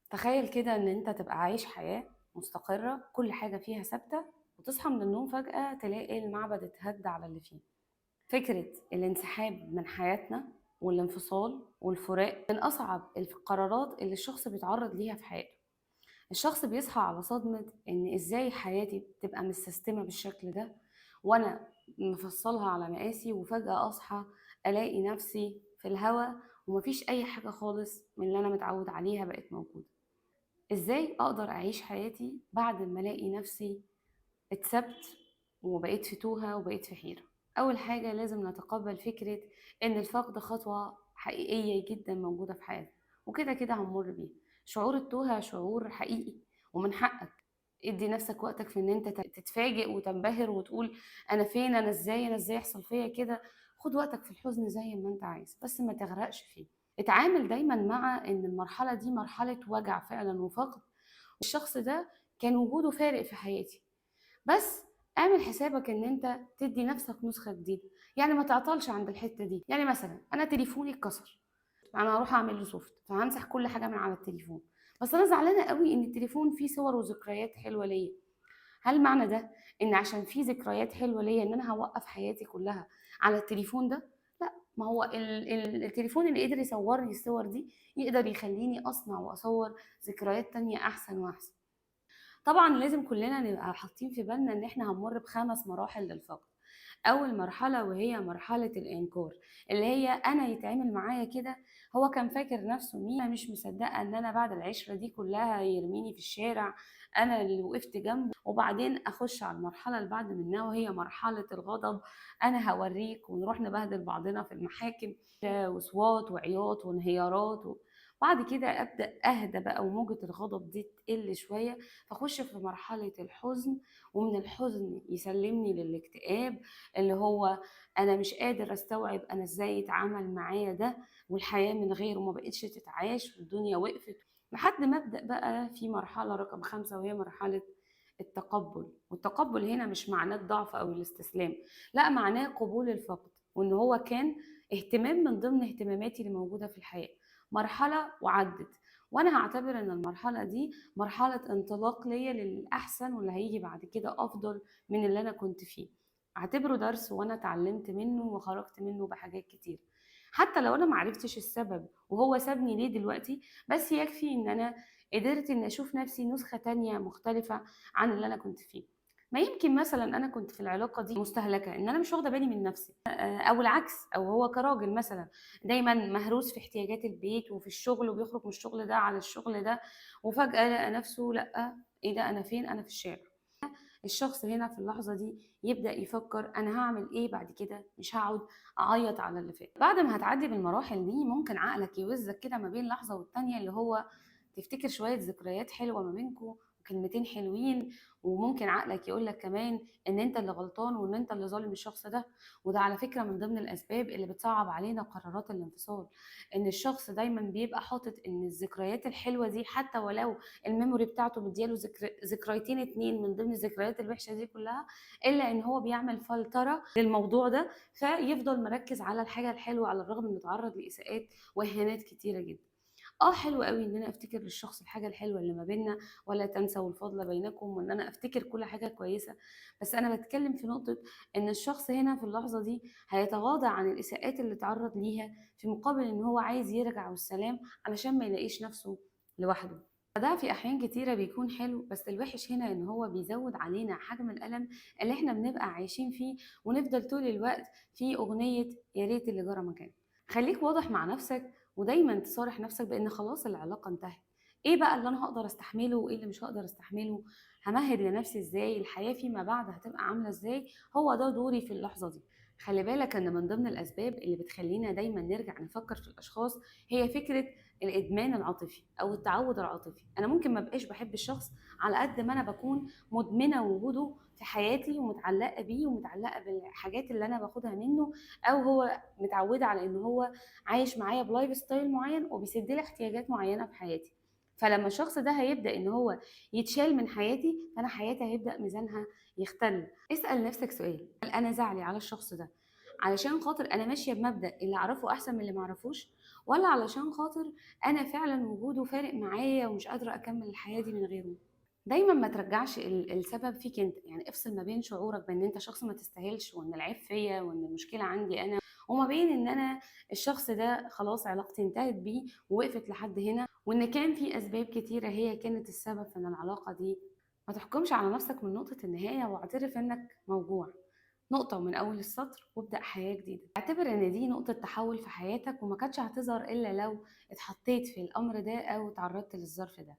تخيل كده ان انت تبقى عايش حياة مستقرة، كل حاجة فيها ثابتة، وتصحى من النوم فجأة تلاقي المعبد اتهد على اللي فيه. فكرة الانسحاب من حياتنا والانفصال والفراق من أصعب القرارات اللي الشخص بيتعرض ليها في حياته. الشخص بيصحى على صدمة إن إزاي حياتي تبقى متسيستمة بالشكل ده، وأنا مفصلها على مقاسي، وفجأة أصحى ألاقي نفسي في الهوا ومفيش أي حاجة خالص من اللي أنا متعود عليها بقت موجودة. إزاي أقدر أعيش حياتي بعد ما ألاقي نفسي اتسبت وبقيت في توهة وبقيت في حيرة؟ أول حاجة لازم نتقبل فكرة إن الفقد خطوة حقيقية جدا موجودة في حياتنا، وكده كده هنمر بيها. شعور التوهة شعور حقيقي، ومن حقك ادي نفسك وقتك في ان انت تتفاجئ وتنبهر وتقول انا فين، انا ازاي يحصل فيا كده. خد وقتك في الحزن زي ما انت عايز، بس ما تغرقش فيه. اتعامل دايما مع ان المرحلة دي مرحلة وجع فعلا وفقد، والشخص ده كان وجوده فارق في حياتي. بس اعمل حسابك ان انت تدي نفسك نسخة جديدة، يعني ما تعطلش عند الحتة دي. يعني مثلا انا تليفوني اتكسر، انا هروح اعمل له سوفت فهمسح كل حاجة من على التليفون، بس انا زعلانة قوي ان التليفون فيه صور وذكريات حلوة ليا. هل معنى ده ان عشان فيه ذكريات حلوة ليا ان انا هوقف حياتي كلها على التليفون ده؟ لا، ما هو التليفون اللي قدر يصور لي الصور دي يقدر يخليني اصنع واصور ذكريات تانية احسن واحسن. طبعا لازم كلنا نبقى حاطين في بالنا ان احنا هنمر بخمس مراحل للفقد. اول مرحله وهي مرحله الانكار، اللي هي انا يتعامل معايا كده. هو كان فاكر نفسه مين؟ انا مش مصدقه ان انا بعد العشره دي كلها يرميني في الشارع، انا اللي وقفت جنبه. وبعدين اخش على المرحله اللي بعد منها وهي مرحله الغضب. انا هوريك، ونروح نبهدل بعضنا في المحاكم، وصوات وعياط وانهيارات بعد كده ابدا اهدى بقى وموجه الغضب دي تقل شويه، فاخش في مرحله الحزن، ومن الحزن يسلمني للاكتئاب، اللي هو انا مش قادر استوعب انا ازاي اتعامل معايا ده، والحياه من غيره ما بقتش تتعاش والدنيا وقفت. لحد ما ابدا بقى في مرحله رقم خمسة وهي مرحله التقبل. والتقبل هنا مش معناه الضعف او الاستسلام، لا، معناه قبول الفقد، وان هو كان اهتمام من ضمن اهتماماتي اللي موجوده في الحياه. مرحله وعدت، وانا هعتبر ان المرحله دي مرحله انطلاق ليا للاحسن، واللي هيجي بعد كده افضل من اللي انا كنت فيه. اعتبره درس وانا اتعلمت منه وخرجت منه بحاجات كتير، حتى لو انا معرفتش السبب وهو سابني ليه دلوقتي. بس يكفي ان انا قدرت ان اشوف نفسي نسخة تانية مختلفة عن اللي انا كنت فيه. ما يمكن مثلا انا كنت في العلاقة دي مستهلكة، ان انا مش واخدة بالي من نفسي، او العكس، او هو كراجل مثلا دايما مهروس في احتياجات البيت وفي الشغل، وبيخرج من الشغل ده على الشغل ده، وفجأة لقى نفسه لا، ايه ده، انا فين؟ انا في الشارع. الشخص هنا في اللحظة دي يبدأ يفكر أنا هعمل إيه بعد كده، مش هقعد أعيط على اللي فات. بعد ما هتعدي بالمراحل دي ممكن عقلك يوزك كده ما بين لحظة والتانية، اللي هو تفتكر شوية ذكريات حلوة ما بينكوا وكلمتين حلوين، وممكن عقلك يقولك كمان إن أنت اللي غلطان وإن أنت اللي ظالم الشخص ده. وده على فكرة من ضمن الأسباب اللي بتصعب علينا قرارات الانفصال، إن الشخص دايما بيبقى حاطط إن الذكريات الحلوة دي، حتى ولو الميموري بتاعته مدياله ذكريتين اتنين من ضمن الذكريات الوحشه دي كلها، الا ان هو بيعمل فلتره للموضوع ده، فيفضل مركز على الحاجه الحلوه على الرغم انه اتعرض لاساءات واهانات كتيره جدا. حلو قوي ان انا افتكر للشخص الحاجه الحلوه اللي ما بيننا، ولا تنسوا الفضل بينكم، وان انا افتكر كل حاجه كويسه. بس انا بتكلم في نقطه ان الشخص هنا في اللحظه دي هيتغاضى عن الاساءات اللي اتعرض ليها، في مقابل ان هو عايز يرجع والسلام، علشان ما يلاقيش نفسه لوحده. فده في أحيان كتيرة بيكون حلو، بس الوحش هنا إن هو بيزود علينا حجم الألم اللي إحنا بنبقى عايشين فيه، ونفضل طول الوقت في أغنية يا ريت اللي جرى مكان. خليك واضح مع نفسك، ودايما تصارح نفسك بأن خلاص العلاقة انتهت. إيه بقى اللي أنا هقدر أستحمله وإيه اللي مش هقدر أستحمله؟ همهد لنفسي إزاي؟ الحياة فيما بعد هتبقى عاملة إزاي؟ هو ده دوري في اللحظة دي. خلي بالك ان من ضمن الاسباب اللي بتخلينا دايما نرجع نفكر في الاشخاص هي فكره الادمان العاطفي او التعود العاطفي. انا ممكن ما بقاش بحب الشخص على قد ما انا بكون مدمنه وجوده في حياتي، ومتعلقه بيه ومتعلقه بالحاجات اللي انا باخدها منه، او هو متعوده على ان هو عايش معايا بلايف ستايل معين وبيسد لي احتياجات معينه في حياتي. فلما الشخص ده هيبدا ان هو يتشال من حياتي، فانا حياتي هيبدا ميزانها يختل. اسال نفسك سؤال: هل انا زعلي على الشخص ده علشان خاطر انا ماشيه بمبدا اللي اعرفه احسن من اللي ما اعرفوش، ولا علشان خاطر انا فعلا وجوده فارق معايا ومش قادره اكمل الحياه دي من غيره. دايما ما ترجعش السبب فيك انت، يعني افصل ما بين شعورك بان انت شخص ما تستاهلش وان العيب فيا وان المشكله عندي انا، وما بين ان انا الشخص ده خلاص علاقتي انتهت بيه ووقفت لحد هنا، وان كان في اسباب كتيره هي كانت السبب في ان العلاقه دي. ما تحكمش على نفسك من نقطه النهايه، واعترف انك موجوع، نقطة من أول السطر وابدأ حياة جديدة. اعتبر إن دي نقطة تحول في حياتك، وما كانتش هتظهر إلا لو اتحطيت في الأمر ده أو تعرضت للظرف ده.